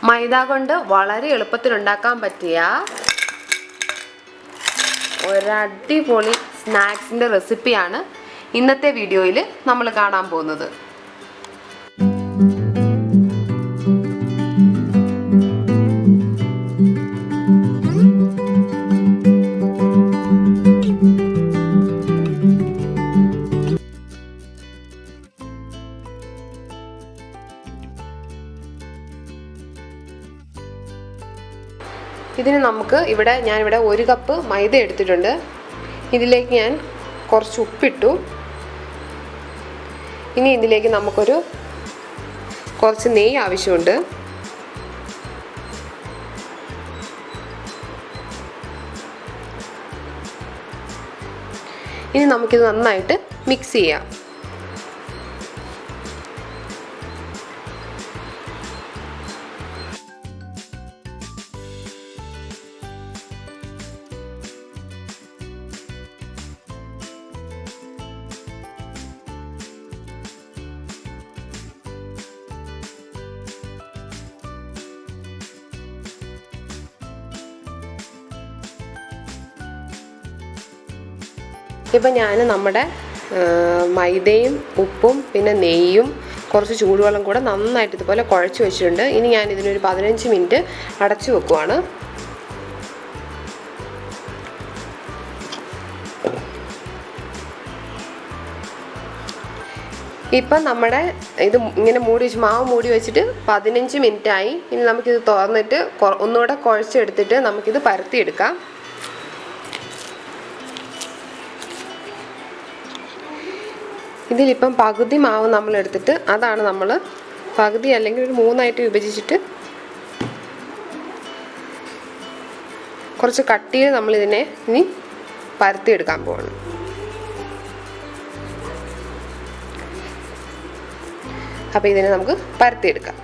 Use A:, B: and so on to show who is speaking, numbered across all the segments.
A: മൈദ കൊണ്ട് വളരെ എളുപ്പത്തിൽ ഉണ്ടാക്കാൻ പറ്റിയ ഒരു അടിപൊളി സ്നാക്സിൻ്റെ റെസിപ്പിയാണ് ഇന്നത്തെ വീഡിയോയിൽ നമ്മൾ കാണാൻ പോകുന്നത്. ഇതിന് നമുക്ക് ഞാനിവിടെ 1 കപ്പ് മൈദ എടുത്തിട്ടുണ്ട്. ഇതിലേക്ക് ഞാൻ കുറച്ച് ഉപ്പിട്ടു. ഇനി ഇതിലേക്ക് നമുക്കൊരു കുറച്ച് നെയ്യ് ആവശ്യമുണ്ട്. ഇനി നമുക്കിത് നന്നായിട്ട് മിക്സ് ചെയ്യാം. ഇപ്പം ഞാൻ നമ്മുടെ മൈദയും ഉപ്പും പിന്നെ നെയ്യും കുറച്ച് ചൂടുവെള്ളം കൂടെ നന്നായിട്ട് ഇതുപോലെ കുഴച്ച് വെച്ചിട്ടുണ്ട്. ഇനി ഞാൻ ഇതിനൊരു 15 മിനിറ്റ് അടച്ചു വെക്കുവാണ്. ഇപ്പം നമ്മുടെ ഇത് ഇങ്ങനെ മാവ് മൂടി വെച്ചിട്ട് 15 മിനിറ്റായി. ഇനി നമുക്കിത് തുറന്നിട്ട് ഒന്നുകൂടെ കുഴച്ചെടുത്തിട്ട് നമുക്കിത് പരത്തിയെടുക്കാം. ഇതിലിപ്പം പകുതി മാവ് നമ്മൾ എടുത്തിട്ട് അതാണ് നമ്മൾ പകുതി അല്ലെങ്കിൽ ഒരു 3ആയിട്ട് വിഭജിച്ചിട്ട് കുറച്ച് കട്ടിയിൽ നമ്മളിതിനെ ഇനി പരത്തിയെടുക്കാൻ പോവാണ്. അപ്പോൾ ഇതിനെ നമുക്ക് പരത്തിയെടുക്കാം.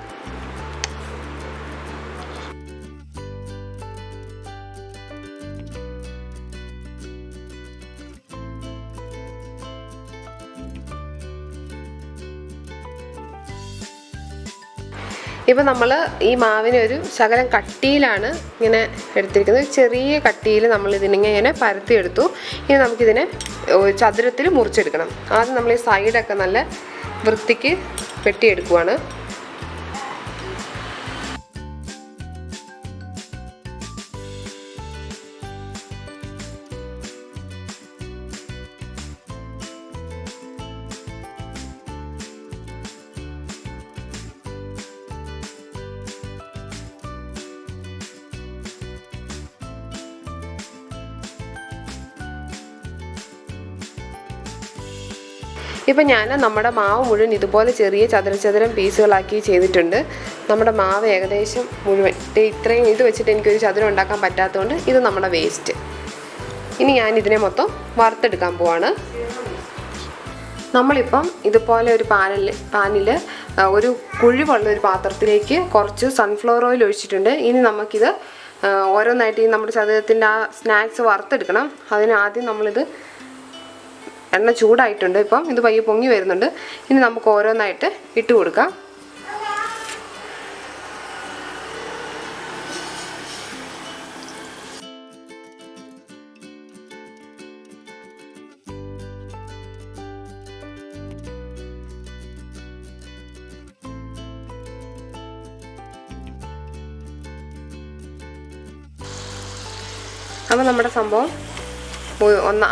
A: ഇപ്പം നമ്മൾ ഈ മാവിനെ ഒരു ശകലം കട്ടിയിലാണ് ഇങ്ങനെ എടുത്തിരിക്കുന്നത്. ചെറിയ കട്ടിയിൽ നമ്മൾ ഇതിനിങ്ങനെ പരത്തിയെടുത്തു. ഇനി നമുക്കിതിനെ ചതുരത്തിൽ മുറിച്ചെടുക്കണം. ആദ്യം നമ്മൾ ഈ സൈഡൊക്കെ നല്ല വൃത്തിക്ക് വെട്ടിയെടുക്കുവാണ്. ഇപ്പം ഞാൻ നമ്മുടെ മാവ് മുഴുവൻ ഇതുപോലെ ചെറിയ ചതുരം പീസുകളാക്കി ചെയ്തിട്ടുണ്ട്. നമ്മുടെ മാവ് ഏകദേശം മുഴുവൻ ഇത്രയും ഇത് വെച്ചിട്ട് എനിക്കൊരു ചതുരം ഉണ്ടാക്കാൻ പറ്റാത്തതുകൊണ്ട് ഇത് നമ്മുടെ വേസ്റ്റ്. ഇനി ഞാൻ ഇതിനെ മൊത്തം വറുത്തെടുക്കാൻ പോവാണ്. നമ്മളിപ്പം ഇതുപോലെ ഒരു പാനിൽ ഒരു കുഴിവുള്ള ഒരു പാത്രത്തിലേക്ക് കുറച്ച് സൺഫ്ലവർ ഓയിൽ ഒഴിച്ചിട്ടുണ്ട്. ഇനി നമുക്കിത് ഓരോന്നായിട്ട് ഈ നമ്മുടെ ചതുരത്തിൻ്റെ ആ സ്നാക്സ് വറുത്തെടുക്കണം. അതിന് ആദ്യം നമ്മളിത് എണ്ണ ചൂടായിട്ടുണ്ട്. ഇപ്പം ഇത് പയ്യെ പൊങ്ങി വരുന്നുണ്ട്. ഇനി നമുക്ക് ഓരോന്നായിട്ട് ഇട്ട് കൊടുക്കാം. അപ്പോൾ നമ്മുടെ സംഭവം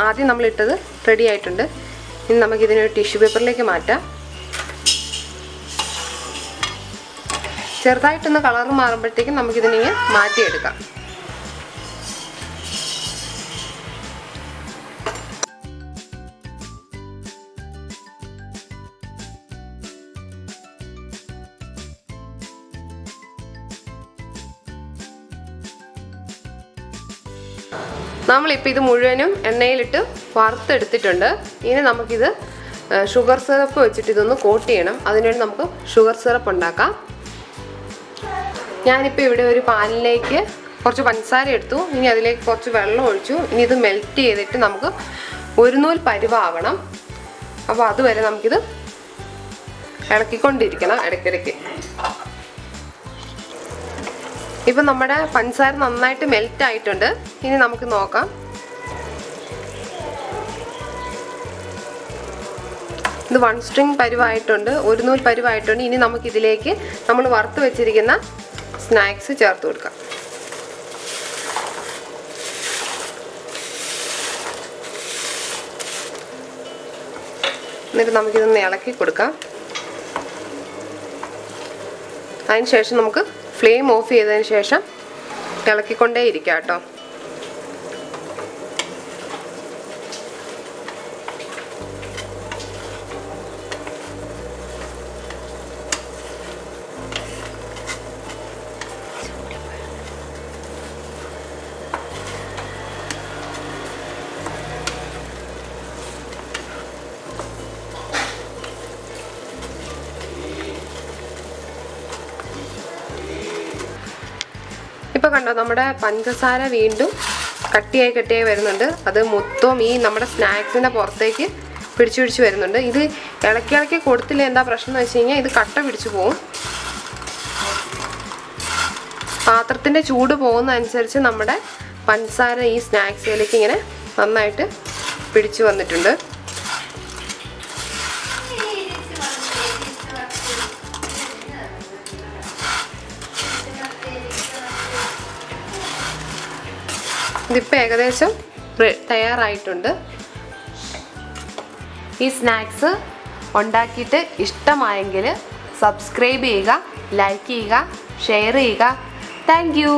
A: ആദ്യം നമ്മളിട്ടത് റെഡി ആയിട്ടുണ്ട്. ഇനി നമുക്കിതിനൊരു ടിഷ്യൂ പേപ്പറിലേക്ക് മാറ്റാം. ചെറുതായിട്ടൊന്ന് കളർ മാറുമ്പോഴത്തേക്കും നമുക്കിതിനെ മാറ്റിയെടുക്കാം. നമ്മളിപ്പോൾ ഇത് മുഴുവനും എണ്ണയിലിട്ട് വറുത്തെടുത്തിട്ടുണ്ട്. ഇനി നമുക്കിത് ഷുഗർ സിറപ്പ് വെച്ചിട്ട് ഇതൊന്ന് കോട്ട് ചെയ്യണം. അതിനുവേണ്ടി നമുക്ക് ഷുഗർ സിറപ്പ് ഉണ്ടാക്കാം. ഞാനിപ്പോൾ ഇവിടെ ഒരു പാനിലേക്ക് കുറച്ച് പഞ്ചസാര എടുത്തു. ഇനി അതിലേക്ക് കുറച്ച് വെള്ളം ഒഴിച്ചു. ഇനി ഇത് മെൽറ്റ് ചെയ്തിട്ട് നമുക്ക് ഒരു നൂൽ പരുവാവണം. അപ്പോൾ അതുവരെ നമുക്കിത് ഇളക്കിക്കൊണ്ടിരിക്കണം ഇടയ്ക്കിടയ്ക്ക്. ഇപ്പം നമ്മുടെ പഞ്ചസാര നന്നായിട്ട് മെൽറ്റ് ആയിട്ടുണ്ട്. ഇനി നമുക്ക് നോക്കാം. ഇത് 1 സ്ട്രിങ് പരുവായിട്ടുണ്ട്, ഒരു നൂൽ പരുവായിട്ടുണ്ട്. ഇനി നമുക്കിതിലേക്ക് നമ്മൾ വറുത്ത് വെച്ചിരിക്കുന്ന സ്നാക്സ് ചേർത്ത് കൊടുക്കാം. എന്നിട്ട് നമുക്കിതൊന്ന് ഇളക്കി കൊടുക്കാം. അതിന് ശേഷം നമുക്ക് ഫ്ലെയിം ഓഫ് ചെയ്തതിന് ശേഷം ഇളക്കിക്കൊണ്ടേ ഇരിക്കാം കേട്ടോ. ഇപ്പോൾ കണ്ടോ, നമ്മുടെ പഞ്ചസാര വീണ്ടും കട്ടിയായി വരുന്നുണ്ട്. അത് മൊത്തം ഈ നമ്മുടെ സ്നാക്സിൻ്റെ പുറത്തേക്ക് പിടിച്ചു വരുന്നുണ്ട്. ഇത് ഇളക്കി കൊടുത്തില്ല എന്താ പ്രശ്നം എന്ന് വെച്ച് കഴിഞ്ഞാൽ ഇത് കട്ട പിടിച്ചു പോകും. പാത്രത്തിൻ്റെ ചൂട് പോകുന്നതനുസരിച്ച് നമ്മുടെ പഞ്ചസാര ഈ സ്നാക്സിലേക്ക് ഇങ്ങനെ നന്നായിട്ട് പിടിച്ചു വന്നിട്ടുണ്ട്. ഇതിപ്പോൾ ഏകദേശം തയ്യാറായിട്ടുണ്ട്. ഈ സ്നാക്സ് ഉണ്ടാക്കിയിട്ട് ഇഷ്ടമായെങ്കിൽ സബ്സ്ക്രൈബ് ചെയ്യുക, ലൈക്ക് ചെയ്യുക, ഷെയർ ചെയ്യുക. Thank you.